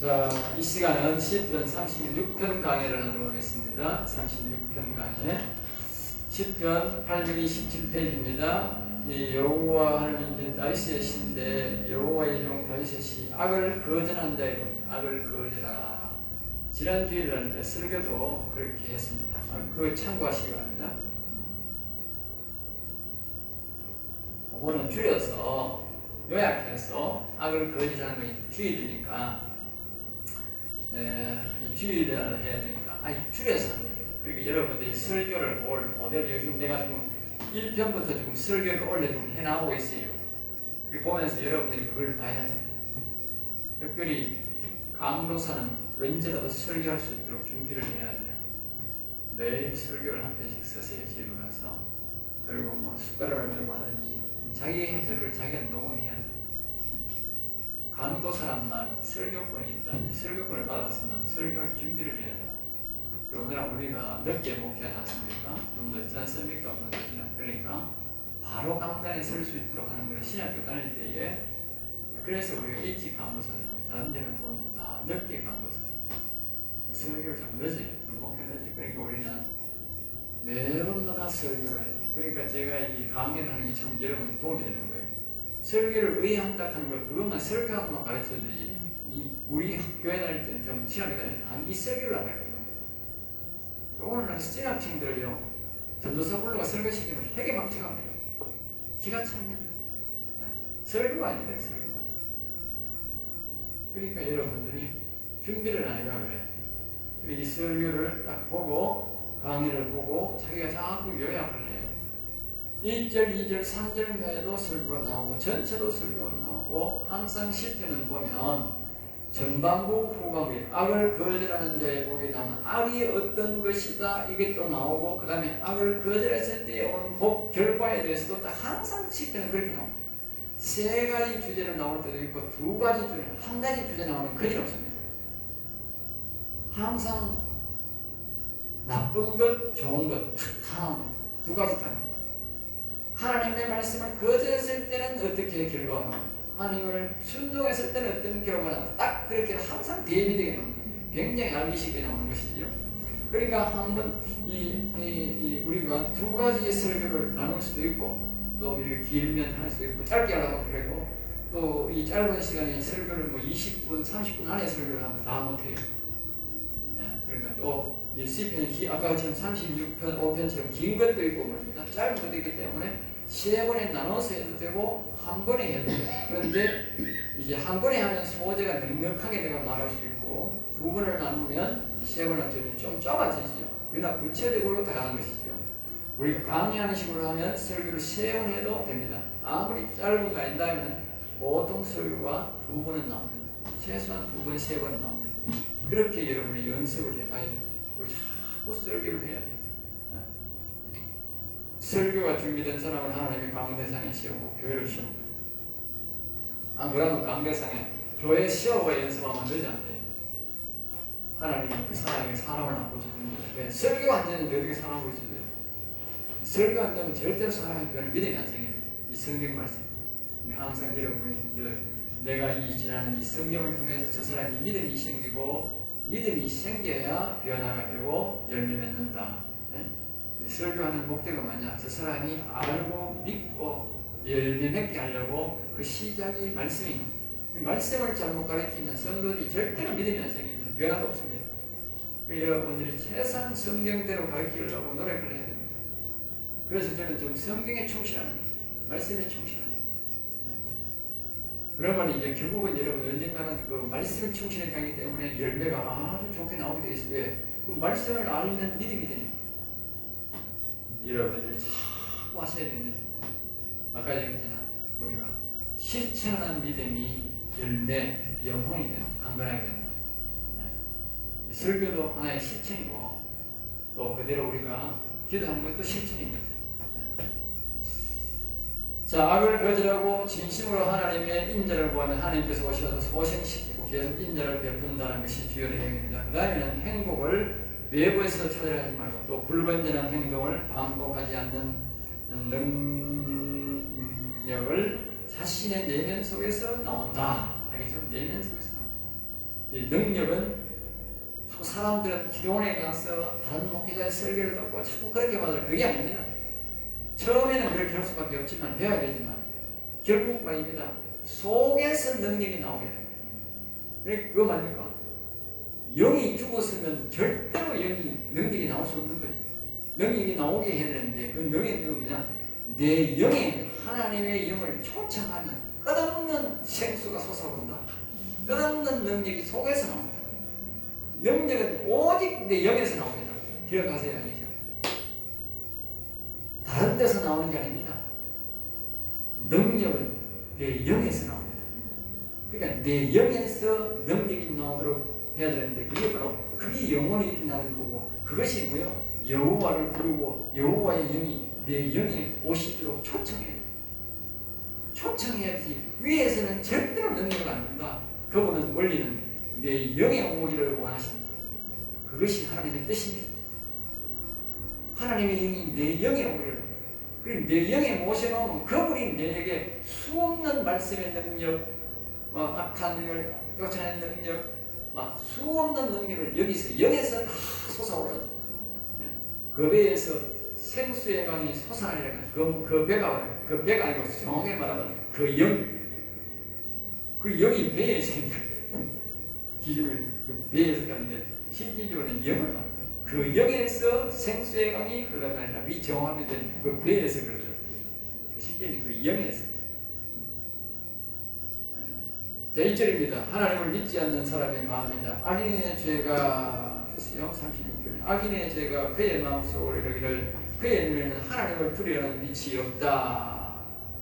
자, 이 시간은 시편 36편 강의를 하도록 하겠습니다. 36편 강의. 시편 827페이지입니다. 이 여호와 하나님 다윗의 시인데 여호와의 종 다윗의 시 악을 거절하는 자의 악을 거절하라. 지난주일날 설교도 그렇게 했습니다. 그거 참고하시기 바랍니다. 그거는 줄여서 요약해서 악을 거절하는 것이 주일이니까 이 주일을 해야 되니까 줄여서 하는 거예요. 그러니까 여러분들이 설교를 올 모델 요즘 내가 지금 1편부터 지금 설교를 원래 좀 해나오고 있어요. 그리고 보면서 여러분들이 그걸 봐야 돼요. 특별히 강도사는 왠지라도 설교할 수 있도록 준비를 해야 돼요. 매일 설교를 한 편씩 쓰세요. 집에 가서. 그리고 뭐 숟가락을 들고 하든지 자기 해석을 자기가 녹음해야 돼요. 강도사란 말은 설교권이 있다. 설교권을 받았으면 설교할 준비를 해야 돼. 오늘 우리가 늦게 목회하지 않습니까? 좀 늦지 않습니까? 그러니까 바로 강단에 설 수 있도록 하는 것은 신학교 다닐 때에 그래서 우리가 일찍 강도사죠. 다른 데는 보면 다 늦게 강도사. 설교를 자꾸 늦어요. 목회 늦어요. 그러니까 우리는 매번마다 설교를 해야 돼. 그러니까 제가 이 강의를 하는 게 참 여러분께 도움이 되는 거예요. 설교를 의한다 하는 거 그것만 설교하는 것만 가르쳐주지 우리 교회 다닐 때는 좀 신학교 다닐 때는 이 설교를 안 가르쳐요. 오늘은 신학생들을요 전도사 불러가 설교시키면 핵에 막혀갑니다. 기가 찹니다. 설교가 아니다. 설교가. 그러니까 여러분들이 준비를 안 해가 그래. 이 설교를 딱 보고 강의를 보고 자기가 자꾸 요약을 해. 1절, 2절, 3절에도 설교가 나오고 전체도 설교가 나오고 항상 시편은 보면 전반부 후반부 악을 거절하는 자의 복이 나면 악이 어떤 것이다 이게 또 나오고 그 다음에 악을 거절했을 때 오는 복 결과에 대해서도 항상 시편은 그렇게 나옵니다. 세 가지 주제로 나올 때도 있고 두 가지 주제, 한 가지 주제 나오는 거의 없습니다. 항상 나쁜 것, 좋은 것 다 나옵니다. 두 가지 다 나옵니다. 하나님의 말씀을 거절했을 때는 어떻게 결과가 나옵니다. 하나님을 순종했을 때는 어떤 결과가 나옵니다. 딱 그렇게 항상 대비되게 나옵니다. 굉장히 알기 쉽게 나오는 것이죠. 그러니까 한번 우리가 두 가지 설교를 나눌 수도 있고 또 이렇게 길면 할 수도 있고 짧게 하려고 그러고 또 이 짧은 시간에 설교를 뭐 20분, 30분 안에 설교를 하면 다 못해요. 그러니까 또 이 시편이 아까처럼 36편, 5편처럼 긴 것도 있고 뭡니다. 짧은 것도 있기 때문에 세 번에 나눠서 해도 되고 한 번에 해도 돼요. 그런데 이제 한 번에 하면 소재가 넉넉하게 내가 말할 수 있고 두 번을 나누면 세 번을 좀 좁아지죠. 그러나 구체적으로 다가가는 것이죠. 우리가 강의하는 식으로 하면 설교를 세 번 해도 됩니다. 아무리 짧은 거 아닌다면 보통 설교가 두 번은 나옵니다. 최소한 두 번, 세 번은 나옵니다. 그렇게 여러분이 연습을 해봐야 돼요. 그리고 자꾸 설교를 해야 돼요. 설교가 준비된 사람을 하나님이 강대상에 세우고 교회를 세우고 안 그러면 강대상에 교회 세우고 연습하면 되지 않대요. 하나님이 그 사람에게 사람을 안 고쳐줍니다. 왜? 설교 안 되는데 어떻게 사람을 고쳐줘요? 설교 안 되면 절대로 사람의 그거는 믿음이 안 생깁니다. 이 성경 말씀 항상 여러분이 내가 이 지나는 이 성경을 통해서 저 사람이 믿음이 생기고 믿음이 생겨야 변화가 되고 열매 맺는다. 설교하는 목적은 뭐냐? 저 사람이 알고 믿고 열매 맺게 하려고 그 시작이 말씀입니다. 말씀을 잘못 가르치면 성도들이 절대로 믿음이 안 생깁니다. 변화도 없습니다. 여러분들이 최소한 성경대로 가르치려고 노력을 해야 됩니다. 그래서 저는 좀 성경에 충실하는 말씀에 충실하는 그러면 이제 결국은 여러분 언젠가는 그 말씀에 충실해 가기 때문에 열매가 아주 좋게 나오게 되어 있어요. 왜? 그 말씀을 알는 믿음이 되니까. 여러분들이 자꾸 하셔야 됩니다. 아까 얘기했잖아. 우리가 실천하는 믿음이 열매, 영혼이 된다. 강건하게 된다. 설교도 하나의 실천이고 또 그대로 우리가 기도하는 것도 실천입니다. 자, 악을 거절하고 진심으로 하나님의 인자를 구하면 하나님께서 오셔서 소생시키고 계속 인자를 베푼다는 것이 주요 내용입니다. 그 다음에는 행복을 외부에서 찾으려 하지 말고 또 불건전한 행동을 반복하지 않는 능력을 자신의 내면 속에서 나온다. 알겠죠? 내면 속에서 나온다. 이 능력은 자꾸 사람들은 기도원에 가서 다른 목회자의 설교를 듣고 자꾸 그렇게 받으라 그게 아닙니다. 처음에는 그렇게 할 수밖에 없지만 해야 되지만 결국 말입니다. 속에서 능력이 나오게 됩니다. 그러니까 그거 말입니까? 영이 죽었으면 절대로 능력이 나올 수 없는 거죠. 능력이 나오게 해야 되는데 그 능력이 뭐냐? 내 영에 하나님의 영을 초청하면 끝없는 생수가 솟아오른다. 끝없는 능력이 속에서 나옵니다. 능력은 오직 내 영에서 나옵니다. 기억하세요. 아니죠? 다른 데서 나오는 게 아닙니다. 능력은 내 영에서 나옵니다. 그러니까 내 영에서 능력이 나오도록 해야 되는데 그게 영원히 일어나는 거고 그것이 뭐요? 여호와를 부르고 여호와의 영이 내 영에 오시도록 초청해야 돼. 초청해야지. 위에서는 절대로 능력을 안 준다. 그분은 원리는 내 영에 오기를 원하십니다. 그것이 하나님의 뜻입니다. 하나님의 영이 내 영에 오기를. 그리고 내 영에 모셔놓으면 그분이 내게 수없는 말씀의 능력, 악한 능력을 쫓아내는 능력, 수없는 능력을 여기서 영에서 다 솟아오르는 그 배에서 생수의 강이 솟아나리라. 그 배가 아니고 정확하게 말하면 그 영이 배에서 기준을 그 배에서 가는데 실질적으로는 영을 말합니다. 그 영에서 생수의 강이 흘러가니라. 이 정확하게 된 그 배에서 그러죠. 실제는 그 영에서. 자, 1절입니다. 하나님을 믿지 않는 사람의 마음이다. 악인의 죄가 됐어요. 36절. 악인의 죄가 그의 마음속으로 이르기를 그의 눈에는 하나님을 두려워하는 빛이 없다.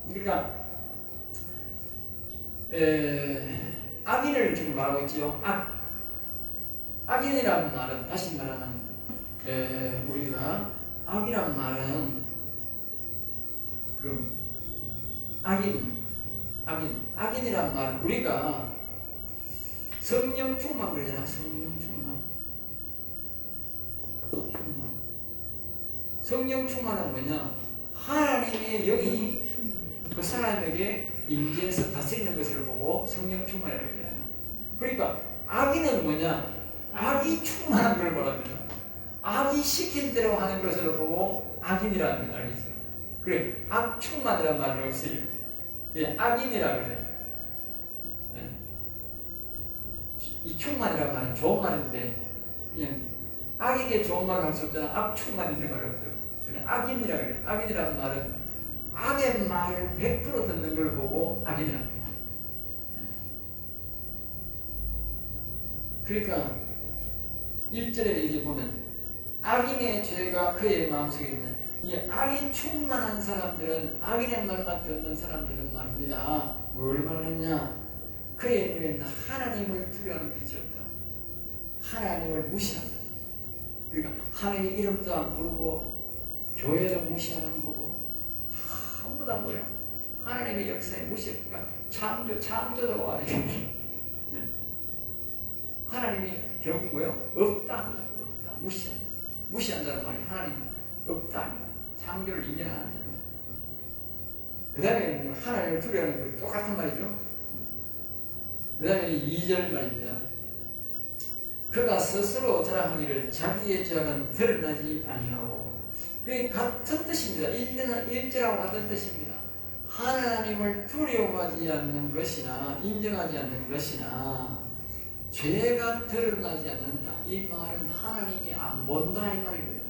그러니까 악인을 지금 말하고 있죠. 악인이라는 말은 다시 말하면 우리가 악이란 말은 그 악인이란 말은 우리가 성령 충만 그러잖아. 성령 충만은 뭐냐? 하나님의 영이 그 사람에게 임재해서 다스리는 것을 보고 성령 충만이라고 하잖아요. 그러니까 악인은 뭐냐? 악이 충만한 걸 말합니다. 악이 시킨 대로 하는 것을 보고 악인이라는 말 알겠죠? 그래, 악 충만이라는 말은 없어요. 그냥 악인이라 그래요. 네. 이 충만이라는 말은 좋은 말인데 그냥 악에게 좋은 말을 할 수 없잖아. 악 충만이라는 말이 없죠. 그냥 악인이라 그래요. 악인이라는 말은 악의 말을 100% 듣는 걸 보고 악인이라. 네. 그러니까 1절에 이제 보면 악인의 죄가 그의 마음속에 있는 이 악이 충만한 사람들은 악인의 말만 듣는 사람들은 말입니다. 뭘 말하느냐? 그의 눈에는 하나님을 두려워하는 빛이 없다. 하나님을 무시한다. 그러니까 하나님의 이름도 안 부르고 교회도 무시하는 거고 전부 다 뭐야? 하나님의 역사에 무시하니까 창조도 아니고 하나님이 결국 뭐요? 없다. 무시한다는 말이 하나님 없다. 창조를 인정하는 데. 그 다음에 하나님을 두려워하는 것이 똑같은 말이죠. 그 다음에 2절 말입니다. 그가 스스로 자랑하기를 자기의 죄악은 드러나지 아니하고. 그게 같은 뜻입니다. 1절하고 같은 뜻입니다. 하나님을 두려워하지 않는 것이나 인정하지 않는 것이나 죄가 드러나지 않는다. 이 말은 하나님이 안 본다 이 말이거든요.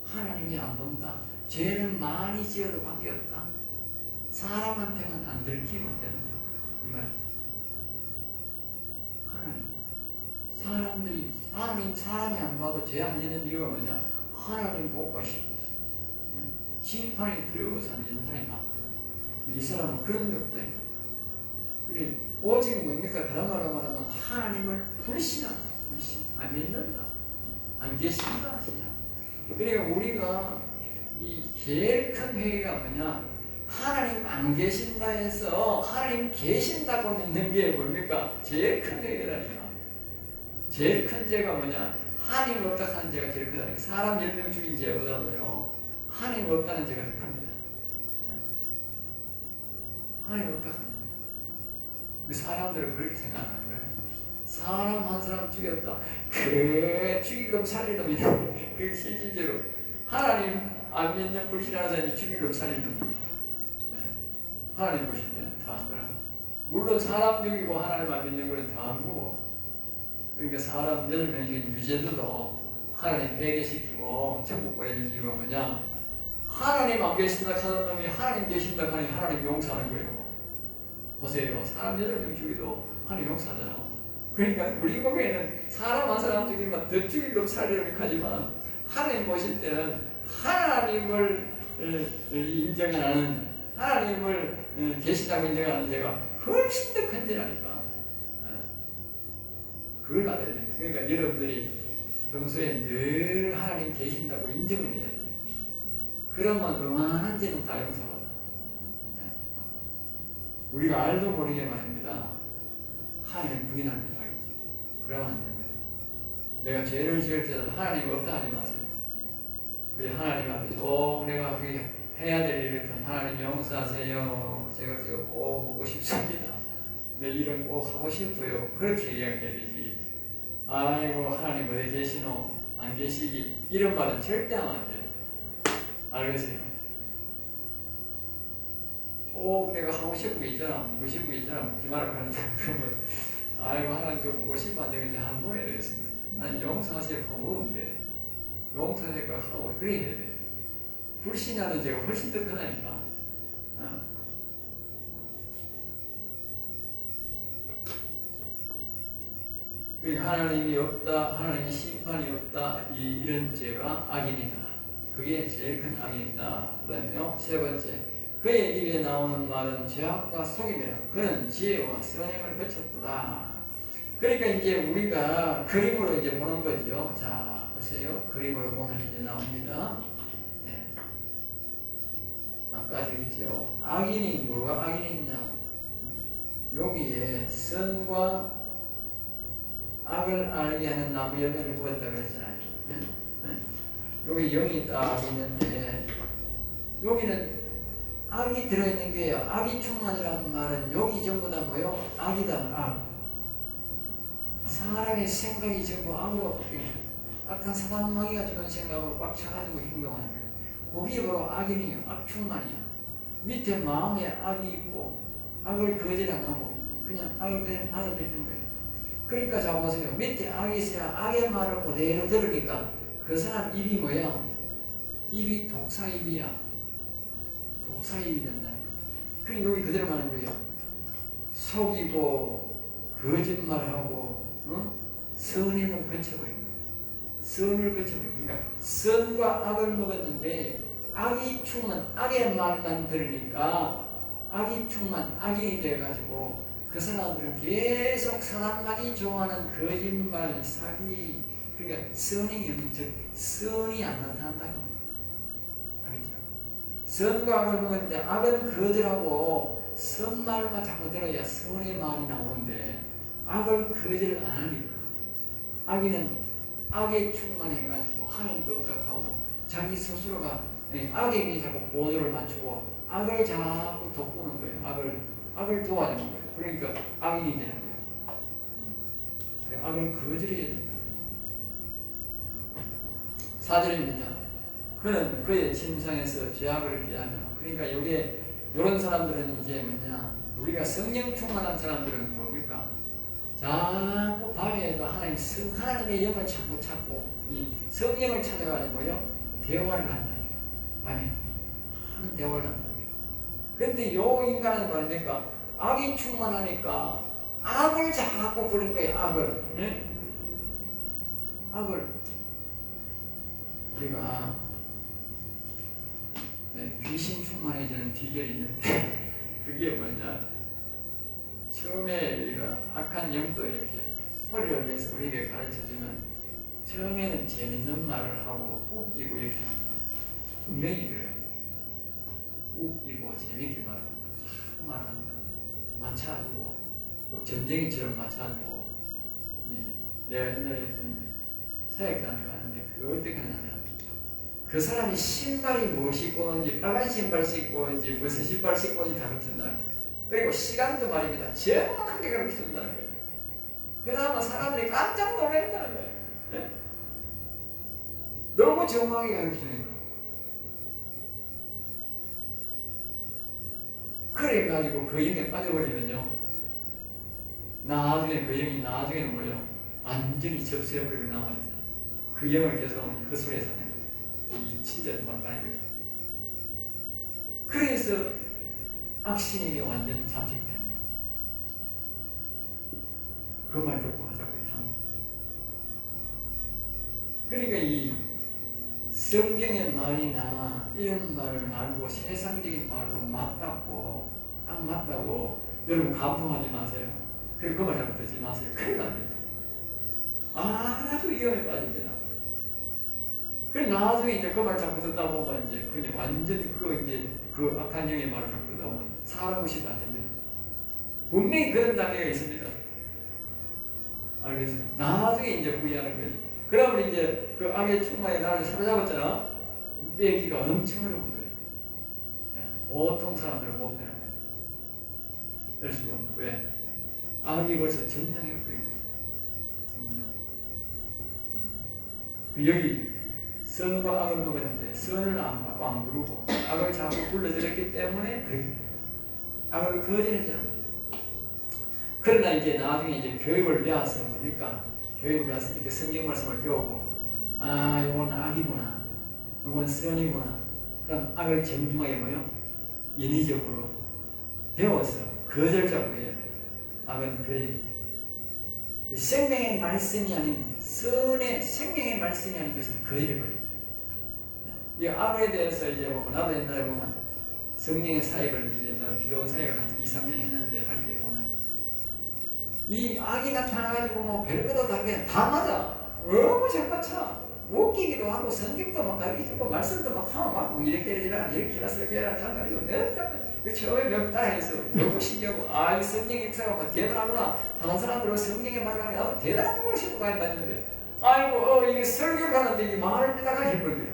하나님이 안 본다. 죄는 많이 지어도 관계없다. 사람한테만 안 들키면 된다. 이 말이지. 사람이 안 봐도 죄 안 짓는 이유가 뭐냐? 하나님 보고 싶어서. 심판이 두려워서 안 짓는 사람이 많거든. 이 사람은 그런 게 없다. 그래, 오직 뭡니까? 다른 말로 말하면 하나님을 불신한다. 안 믿는다. 안 계신다. 그러니까 우리가 이 제일 큰 회개가 뭐냐? 하나님 안 계신다 해서 하나님 계신다고 믿는 게 뭡니까? 제일 큰 회개라니까. 제일 큰 죄가 뭐냐? 하나님 없다 하는 죄가 제일 크다니까. 사람 10명 죽인 죄보다도요 하나님 없다는 죄가 더 큽니다. 하나님 없다 하는 사람들은 그렇게 생각하는 거예요. 사람 한 사람 죽였다. 그 죽이금 살리놈이 그 실질적으로 하나님 안 믿는 불신하는 사람이 죽이금 살리는 거예요. 하나님 보실 때는 다 한 거라. 물론 사람 죽이고 하나님 안 믿는 거는 다 한 거고. 그러니까 사람 8명 중에 유죄들도 하나님 회개시키고 천국 보내는 이유가 뭐냐? 하나님 안 계신다 하는 놈이 하나님 계신다 하니 하나님 용서하는 거예요. 보세요. 사람 8명 죽이도 하나님 용서하잖아. 그러니까 우리 보기에는 사람 한 사람 죽이면 더 죽이고 살리려고 하지만 하나님 보실 때는 하나님을 인정하는 하나님을 계시다고 인정하는 죄가 훨씬 더 큰 죄라니까. 그걸 알아야 돼요. 그러니까 여러분들이 평소에 늘 하나님 계신다고 인정을 해야 돼요. 그러면 어마어마한 죄는 다 용서받아. 우리가 알도 모르게 말입니다. 하나님 부인합니다. 그러면 안 됩니다. 내가 죄를 지을 때도 하나님 없다 하지 마세요. 그냥 하나님 앞에서 내가 해야 될 일을 좀 하나님 용서하세요. 제가 그거 꼭 먹고 싶습니다. 내 일은 꼭 하고 싶어요. 그렇게 이야기해야 되지. 아이고 하나님 어디 계시노? 안 계시기 이런 말은 절대 하면 안 돼요. 알겠어요? 내가 하고 싶은 게 있잖아. 먹고 싶은 게 있잖아. 먹지 말라고 하는데 그러면 아이고 하나님 저 먹고 싶으면 안 되겠네. 한번 뭐 해야 되겠습니다. 하나님 용서하세요. 하고 먹으면 용서하세요. 하고 그래야 돼. 불신하는 죄가 훨씬 더 크다니까. 하나님이 없다, 하나님의 심판이 없다, 이런 죄가 악인이다. 그게 제일 큰 악인이다. 그 다음에요, 세 번째, 그의 입에 나오는 말은 죄악과 속임이라. 그는 지혜와 선행을 거쳤다. 그러니까 이제 우리가 그림으로 이제 보는 거죠. 자, 보세요. 그림으로 보면 이제 나옵니다. 네. 아까 저기죠. 악인이 뭐가 악인이냐? 여기에 선과 악을 알게 하는 나무 열매를 보았다 그랬잖아요. 네? 네? 여기 영이 딱 있는데 여기는 악이 들어있는 거예요. 악이 충만이라는 말은 여기 전부 다 뭐요? 악이다. 악. 사람의 생각이 전부 악으로 바뀌는 거예요. 악한 사람마귀가 주는 생각으로 꽉 차가지고 행동하는 거예요. 거기에 바로 악인이에요. 악 충만이에요. 밑에 마음에 악이 있고 악을 거절 안 하고 그냥 악을 그냥 받아들이는 거예요. 그러니까 자 보세요. 밑에 악이 있어야 악의 말을 그대로 들으니까 그 사람 입이 뭐야? 입이 독사입이야. 독사입이 된다니까. 그리고 여기 그대로 말하는 거예요. 속이고 거짓말하고 선행을 거쳐버린 거예요. 선을 거쳐버린 거예요. 그러니까 선과 악을 먹었는데 악이 충만, 악의 말만 들으니까 악이 충만, 악인이 돼가지고 그 사람들은 계속 사람만이 좋아하는 거짓말, 사기, 그러니까 선행이 없는, 즉 선이 안 나타난다고 알겠죠? 선과 악을 먹었는데 악은 거절하고 선말만 자꾸 들어야 선의 말이 나오는데 악을 거절 안 하니까 악인은 악에 충만해가지고 하나님도 없다고 자기 스스로가 악에게 자꾸 보조를 맞추고 악을 자꾸 돋구는 거예요. 악을 도와주는 거예요. 그러니까 악인이 되는 거예요. 악을 거절해야 된다. 4절입니다. 그는 그의 침상에서 죄악을 깨하며. 그러니까 여기에 이런 사람들은 이제 뭐냐? 우리가 성령 충만한 사람들은 뭡니까? 자꾸 밤에도 하나님의 영을 찾고 이 성령을 찾아가지고요 대화를 한다는 거예요. 밤에 하는 대화를 한다는 거예요. 그런데 요 인간은 뭐니까 악이 충만하니까 악을 자꾸 부른 거예요. 악을. 네? 악을 우리가 귀신 충만해지는 비결이 있는데 그게 뭐냐? 처음에 우리가 악한 영도 이렇게 소리를 내서 우리에게 가르쳐주면 처음에는 재밌는 말을 하고 웃기고 이렇게 합니다. 분명히 그래요. 웃기고 재밌게 말합니다. 자꾸 말합니다. 맞춰주고 또 점쟁이처럼 맞춰주고 내가 옛날에 사역단을 가는데 그 어떻게 하냐면 그 사람이 신발이 뭐 신고 오는지 빨간 신발 신고 오는지 무슨 신발 신고 오는지 다 가르친다. 그리고 시간도 말입니다. 정확하게 그렇게 준다는 거예요. 그나마 사람들이 깜짝 놀란다는 거예요. 네? 너무 정확하게 가르쳐 주니까. 그래가지고 그 영에 빠져버리면요, 나중에 그 영이 나중에는 뭐요? 완전히 접수해버리고 남아있어요. 그 영을 계속하면 헛소리에 사는 거예요. 이 진짜 막가는 거죠. 그래서 악신에게 완전 잠식되는 거예요. 그 말 듣고 하자고요. 그러니까 이 성경의 말이나 이런 말을 말고 세상적인 말로 맞다고 딱 맞다고 여러분 감동하지 마세요. 그 말 자꾸 듣지 마세요. 큰일 납니다. 아주 위험에 빠집니다. 그래 나중에 이제 그 말 자꾸 듣다 보면 이제 그냥 완전히 그 악한 영의 말을 자꾸 듣다 보면 사람 무시도 안 됩니다. 분명히 그런 단계가 있습니다. 알겠어요? 나중에 이제 후회하는 거지. 그러면 이제 그 악의 충만에 나를 사로잡았잖아. 빼기가 엄청 어려운 거예요. 네, 보통 사람들은 못 되는 거예요. 뺄 수가 없는 거예요. 왜? 악이 벌써 점령해버린 거예요. 여기 선과 악을 먹었는데 선을 안 받고 안 부르고 악을 자꾸 불러들였기 때문에 그렇게 돼요. 악을 거절했잖아요. 그러나 이제 나중에 이제 교육을 배워서 뭡니까? 교육을 배워서 이렇게 성경 말씀을 배우고, 아, 요건 악이구나, 요건 선이구나. 그럼 악을 정중하게 뭐요? 인위적으로 배워서 거절자고 해야 돼. 악은 거절이 돼. 생명의 말씀이 아닌 선의 생명의 말씀이 아닌 것은 거절해버립니다. 이 악에 대해서 이제 보면 나도 옛날에 보면 성령의 사역을 이제 나 기도원 사역을 한 2, 3년 했는데 할 때 보면 이 악이 나타나가지고 뭐 별거도 다르게 다 맞아. 너무 잘 맞춰. 웃기기도 하고 성경도 막 가르쳐주고 말씀도 막 하면 막 이렇게 해라 이렇게 해라 저렇게 해라 장가리고 처음에 몇 따라해서 너무 신기하고 아 이 성경 역사가 막 대단하구나. 다른 사람들은 성경의 말을 하니 나도 대단한 걸 싶고 많이 봤는데 아이고 이게 설교를 하는데 이게 말을 빼다가 해버려요.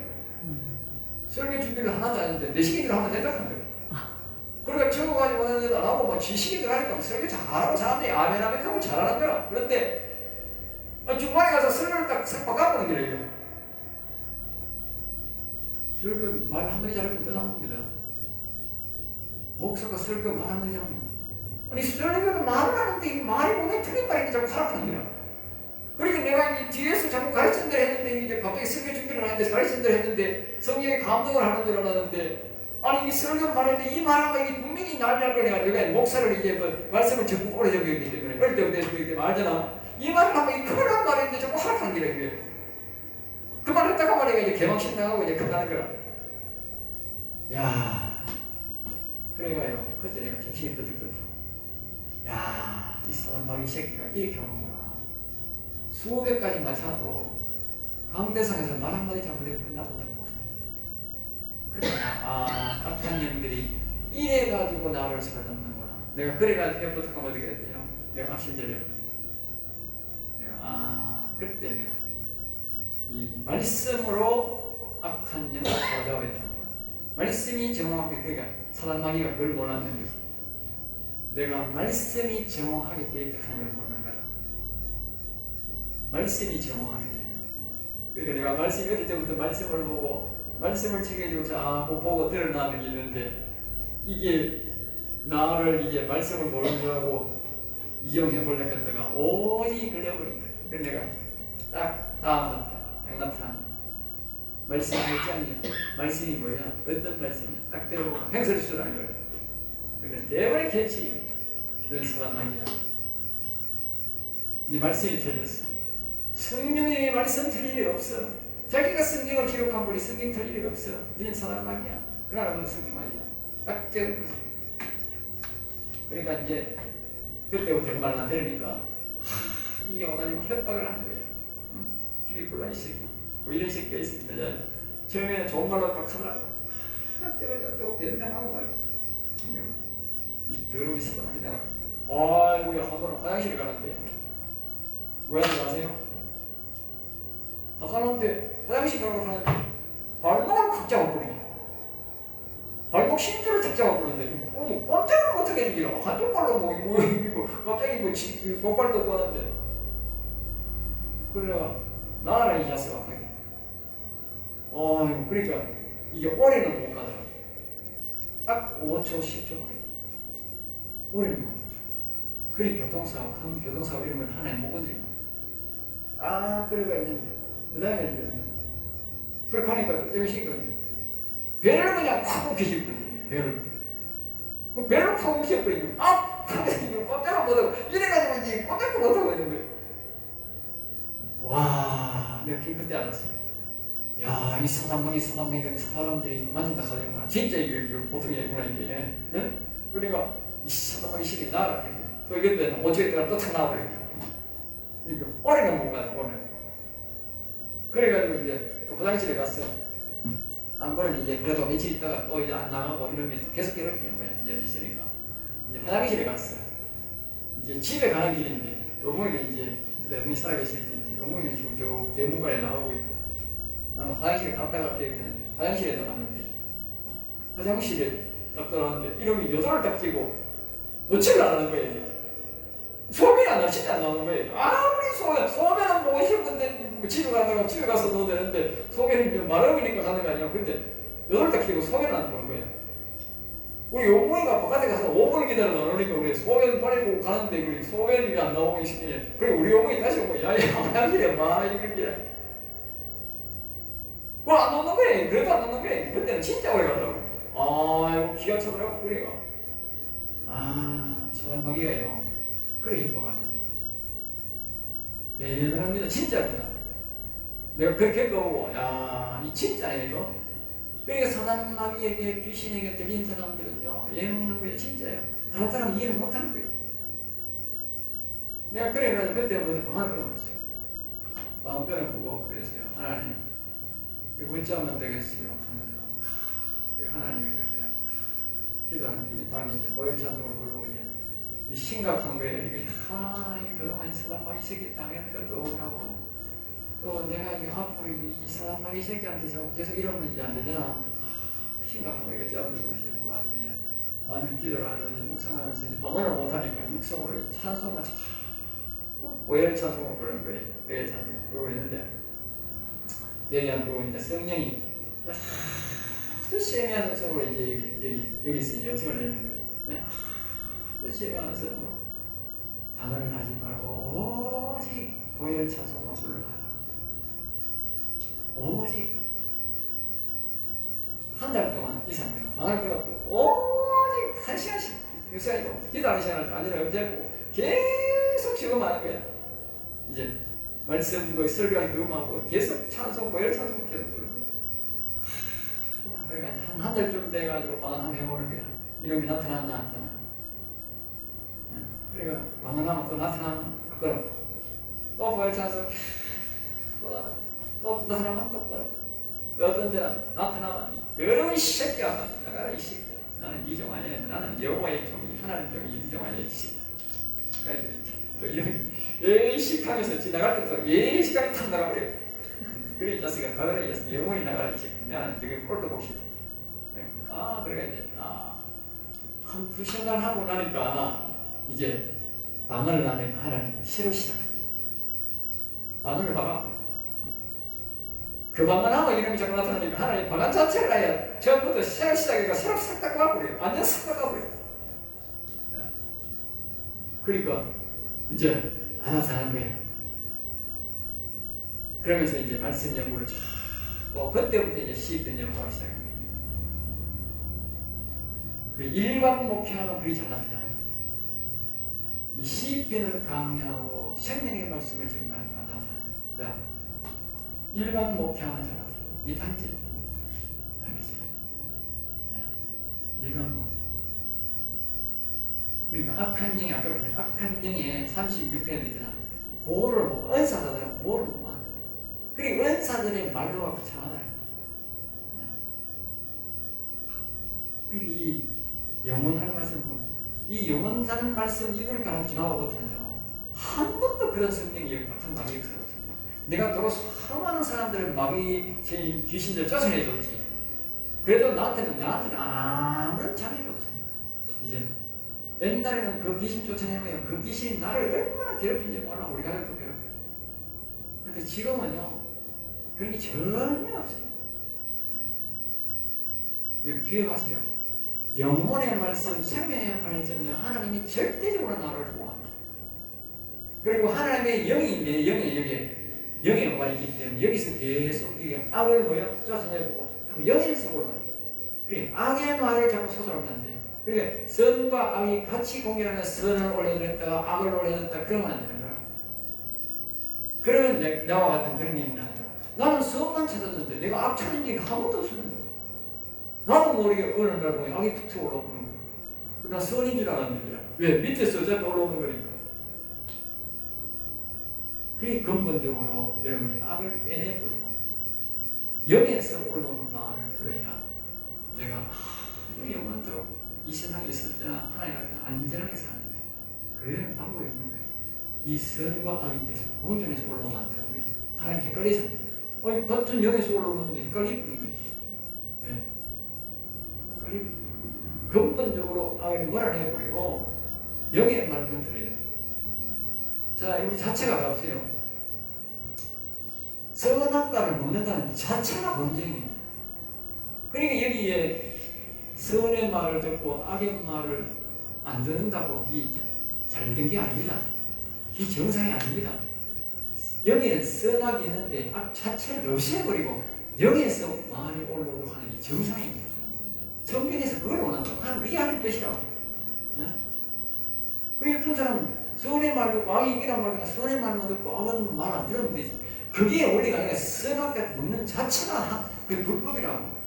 설교 준비를 하나도 안 했는데 내 시기대로 하면 된다는 거예요. 그러니까 적어가지고 하는데도 안 하고 막 지식인들 하니까 설교 잘하고 사람들이 아멘 하고 잘하는 거야. 그런데 중간에 가서 설교를 딱 바꿔보는 거예요. 설교 말 한마디 잘하면 끝난 겁니다. 목사가 설교 말 한마디 잘하면 아니 설교는 말을 하는데 이 말이 몸에 틀린 말인데 자꾸 하락하는 거야. 그러니까 내가 이 뒤에서 자꾸 가르친 대로 했는데 이제 갑자기 설교 준비를 하는데 가르친 대로 했는데 성령의 감동을 하는 줄 알았는데 아니 이 설교를 말했는데 이 말하면 이게 분명히 날날 거냐. 내가 목사를 이제 뭐 말씀을 적고 오래 적였기 때문에 어릴 때부터 했기 때문에 알잖아. 이 말을 하면 이 큰일난 말인데 자꾸 하락하는 거야. 이게 그 말을 했다가 말이야 이제 개망신 당하고 이제 끝나는 거야. 야 그래가요 그때 내가 정신이 버뜩버뜩 야이 사람 막 이 새끼가 이렇게 하는구나. 수백 가지 맞춰도 강대상에서 말 한마디 잘못해서 끝나보다는 거. 그러니까 악한 영들이 이래가지고 나를 사로잡는구나. 내가 그래가지고 해부터 하면 어떻게 해야 돼요? 내가 악신들려. 내가 그때 내가 이 말씀으로 악한 영을 사로잡아야 되는 거야. 말씀이 정확하게 그러니까 사단마귀가 그걸 원하는 거지. 내가 말씀이 정확하게 되어 있다 하는 걸 원하는 거야. 말씀이 정확하게 되는 거야. 그러니까 내가 말씀이 어릴 때부터 말씀을 보고 말씀을 챙겨주고 자꾸 보고 드러나는 게 있는데 이게 나를 이제 말씀을 모르는 줄 알고 이용해보려고 했다가 오직 걸려버린 거야. 그래서 내가 딱 다음부터 딱 나타난 말씀이 있잖아요. 말씀이 뭐야? 어떤 말씀이야? 딱 들어보면 행설수라는 거야. 그러니까 대번에 개치 그런 사람만이야. 이 말씀이 틀렸어. 성령의 말씀 틀릴 일 없어. 자기가 성경을 기록한 분이 성경 틀릴 일 없어. 이런 사람만이야. 그러나 너 성경 말이야. 딱 적은 거지. 그러니까 이제 그때부터 그 말을 안 들으니까 이게 와가지고 협박을 하는 거야. 죽이불라 이 새끼. 뭐 이런 새끼가 있습니다. 처음에는 좋은 말로 딱 하더라고. 저거 변명하고 말이야. 이 더러운 새끼가 하다가 아이고야 하더라 화장실에 가는데 왜 하는지 아세요? 나가는데 화장실 가고 하는데 발목을 칵 잡아버리네. 발목 심줄을 탁 잡아보는데 어머 꼼짝을 못하게 이기라 한쪽 발로 뭐 갑자기 목발도 꽂았는데 그래가 나가라 이 자식아 그러니까 이게 오래는 못 가더라. 딱 5초 10초 오래는 못 가더라. 그래 교통사고 큰 교통사고 이런 건 하나에 못 건드립니다. 그래가 있는데 그 다음에 이제 불가니까 또 떼우시거든요. 배를 그냥 팍 움켜쥐거든요. 배를 팍 움켜쥐거든요. 꼼짝을 못하고 이래가지고 이제 꼼짝도 못하고 있는 거예요. 와, 내가 그때 알았어요. 야, 이 사람이 사람들이 만진다 하더구나. 진짜 이게 보통이 아니구나 이게. 응? 그러니까 이 사람이 시계 나라 그게. 또 이건데 5초에 들어가 또탁 나와버려. 이거 오래가 못 가요 오래. 그래가지고 이제 또 화장실에 갔어요. 한 번은 이제 그래도 며칠 있다가 또 이제 안 나가고 이러면 또 계속 괴롭히는 거야. 이제 있으니까 이제 화장실에 갔어요. 이제 집에 가는 길인데 어머니는 이제 어머니 살아계실 텐데 어머니는 지금 저 대문관에 나가고 있고 나는 화장실에 갔다 갈게 했는데 화장실에 나갔는데 화장실에 딱 들어갔는데 이름이 여덟을 딱 띄고 놓치를 안 하는 거예요. 소변이 안 나오지 안 나오는 거예요. 아무리 소변은 보고 싶은데 집에 가다가 집에 가서 넣어야 되는데 소변이 마름이니까 가는 거 아니야. 근데 여덟 딱 끼고 소변을 안 보는 거예요. 우리 어머니가 바깥에 가서 5분을 기다려 나오니까 우리 소변 빨리 보고 가는데 우리 소변이 안 나오고 있으니 그리고 우리 어머니 다시 오고 야야 화장실에 막 이렇게 안 넣는 거예요. 그래도 안 넣는 거예요. 그때는 진짜 오래 가더라고. 이거 기가 차더라고. 그래가 소환마귀가요. 그래 행복합니다. 대단합니다. 진짜입니다. 내가 그렇게 겪어보고 이 진짜예요 이거. 그러니까 사단마귀에게 귀신에게 들린 사람들은요 예먹는 거예요. 진짜예요. 다른 사람 이해를 못하는 거예요. 내가 그래가지고 그때부터 방을 끊어봤어요. 방을 끊어보고 그랬어요. 하나님 어쩌면 되겠어요 하면서 하나님이 그랬어요. 기도하는 중에 밤에 이제 보혈 찬송을 부르고 이제 이 심각한 거예요. 이게 그동안 사단마귀 새끼 당했는 것도 오가고 또 내가 이게 앞으로 이 사단마귀 새끼한테 자꾸 계속 이러면 이제 안 되잖아. 심각한 거 이거 짜증나고 싶어가지고 이제 많은 기도를 하면서 묵상하면서 이제 방언을 못하니까 육성으로 찬송만 보혈 찬송을 부르는 거예요. 보혈 찬송을 부르고 있는데 여기 안 부르고 이제 성령이 아주 세미한 음성으로 이제 여기서 이제 음성을 내는 거예요. 세미한 음성으로 방언을 하지 말고 오직 보혈 찬송만 불러라. 오직 한 달 동안 이 상태가 방을 끊었고 오직 1시간씩 육사이고 기도하는 시간을 완전히 엄지해보고 계속 지금하는 거야. 이제 말씀 설교하기 그음하고 계속 찬송 보혈 찬송 계속 부르는 거야. 그러니까 한 달쯤 돼가지고 방언하면 해보는 거야. 이름이 나타나 그러니까 방언하면 또 나타나면 그거는 또 보혈 찬송 또 나타나면 또 그거는 어떤 데는 나타나면 더러운 이 새끼야 나가라 이 새끼야 나는 네 종 아니야 나는 여호와의 종이 하나님 종이 네 종 아니야 이 새끼야. 그러니까 또 이런 예식하면서 지나갈 때도 예식하게 탁 나가버려. 그래 이 자식아 가거라 이 자식 영원히 나가라 이 새끼 나는 되게 꼴도 보기 싫다. 그래가 이제 한 2시간 하고 나니까 이제 방언을 하나님 새로 시작해. 방언을 봐가 그 방언하고 이름이 자꾸 나타나니까 하나님 방언 자체를 아예 처음부터 새로 시작해가 새로 싹 닦아버려요. 완전 싹 닦아버려요. 그러니까 이제 안 나타나는 거예요. 그러면서 이제 말씀 연구를 그때부터 이제 시입된 연구가 시작합니다. 그 일반 목회하면 그게 잘 나타나요. 이 시편을 강의하고 생명의 말씀을 전하니까 나타나요. 일반 목회하면 잘 나타나요. 이 단지 알겠어요? 일반 목회. 그러니까 악한 영이 아까 그랬잖아요. 악한 영에 36회에 되잖아. 보호를 못, 은사자들은 보호를 못 받는다. 그리고 은사들의 말로가 거창하다. 그리고 이 영원하는 말씀, 이 영원하는 말씀 이걸 가지고 지나가거든요. 한 번도 그런 성령이 악한 마귀 역사가 없어요. 내가 도로 수많은 사람들을 마귀 귀신들 쫓아내줬지. 그래도 나한테는 아무런 장애가 없어요. 이제 옛날에는 그 귀신 쫓아내면 그 귀신이 나를 얼마나 괴롭힌지 몰라. 우리 가족도 괴롭혀. 근데 지금은요 그런 게 전혀 없어요. 이거 기억하세요. 영혼의 말씀, 생명의 말씀은 하나님이 절대적으로 나를 보호합니다. 그리고 하나님의 영이 내 영에 와 있기 때문에 여기서 계속 이게 악을 쫓아내고 자꾸 영에서 올라가요. 그래 악의 말을 자꾸 쏟아오면 안 돼. 그러니까 선과 악이 같이 공존하면 선을 올려드렸다가 악을 올려드렸다 그러면 안 되는 거야. 그러면 나와 같은 그런 일이 나죠. 나는 선만 찾았는데 내가 악 찾은 적이 한 번도 없었는데 나도 모르게 어느 날 보니 악이 툭툭 올라오는 거야. 나 선인 줄 알았는데 왜? 밑에서 어차피 올라오는 거니까. 그게 근본적으로 여러분이 악을 빼내버리고 영에서 올라오는 말을 들어야 내가 영원토록 이 세상에 있을 때나 하나님 같은 안전하게 사는 그런 방법이 있는 거예요. 이 선과 악이 계속 공존해서 올라오면 안 되는 거예요. 하나님 헷갈리잖아요. 같은 영에서 올라오는데 헷갈리는 거지. 네. 헷갈리고 근본적으로 악을 몰아내버리고 영의 말만 들어야 돼요. 자, 우리 자체가 가보세요. 선악과를 먹는다는 자체가 범죄입니다. 그러니까 여기에 선의 말을 듣고 악의 말을 안 듣는다고 잘 된 게 아닙니다. 이 정상이 아닙니다. 여기는 선악이 있는데 악 자체를 없애버리고 여기에서 말이 올라오도록 하는 게 정상입니다. 성경에서 그걸 원한다고 하는 그게 하나님 뜻이라고. 네? 그리고 어떤 사람은 선의 말 듣고 악이 이기란 말이나 선의 말만 듣고 악은 말 안 들으면 되지. 그게 원리가 아니라 선악과 먹는 자체가 그게 불법이라고.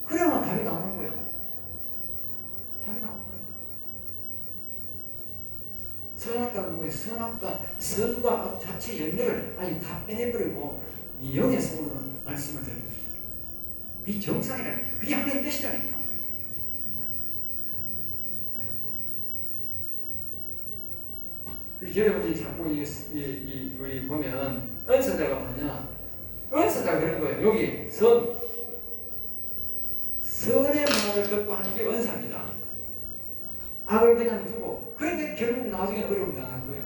그래야만 답이 나오는 거예요. 답이 나오는 거예요. 선악과는 뭐예요? 선과 악 자체 연결을 아니 다 빼내버리고 이 영에서 오는 말씀을 들으면 그게 정상이라는 거예요. 그게 하나님의 뜻이라니까. 그래서 여러분들이 자꾸 우리 보면 은사자가 뭐냐? 은사자가 그런 거예요. 여기 선의 말을 듣고 하는 게 은사입니다. 악을 그냥 두고 그러니까 결국 나중에 어려움 당하는 거예요.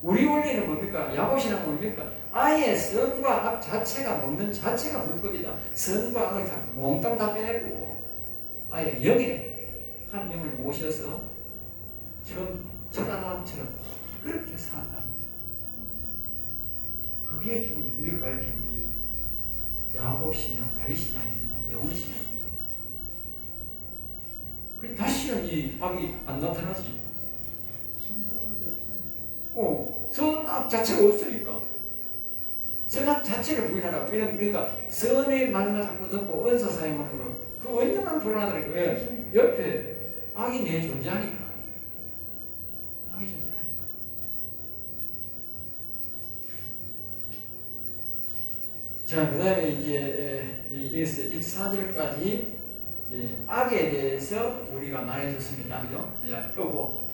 우리 원리는 뭡니까? 야곱이란 뭡니까? 아예 선과 악 자체가 먹는 자체가 불법이다. 선과 악을 다 몽땅 다 빼내고 아예 영에 한 영을 모셔서 천하남처럼 그렇게 산다. 그게 지금 우리가 가르치는 이 야곱 신앙, 다윗 신앙입니다. 영혼 신앙입니다. 그 다시는 이 악이 안 나타나지. 선악 자체가 없으니까. 선악 자체를 부인하라고. 그러니까 선의 말만 자꾸 듣고 은사 사용하는 거. 그 언젠가는 불안하더라고요. 왜? 옆에 악이 내 존재하니까. 악이 존재하니까. 자, 그 다음에 이제 여기서 1~4절까지 악에 대해서 우리가 말해줬습니다. 그죠? 끄고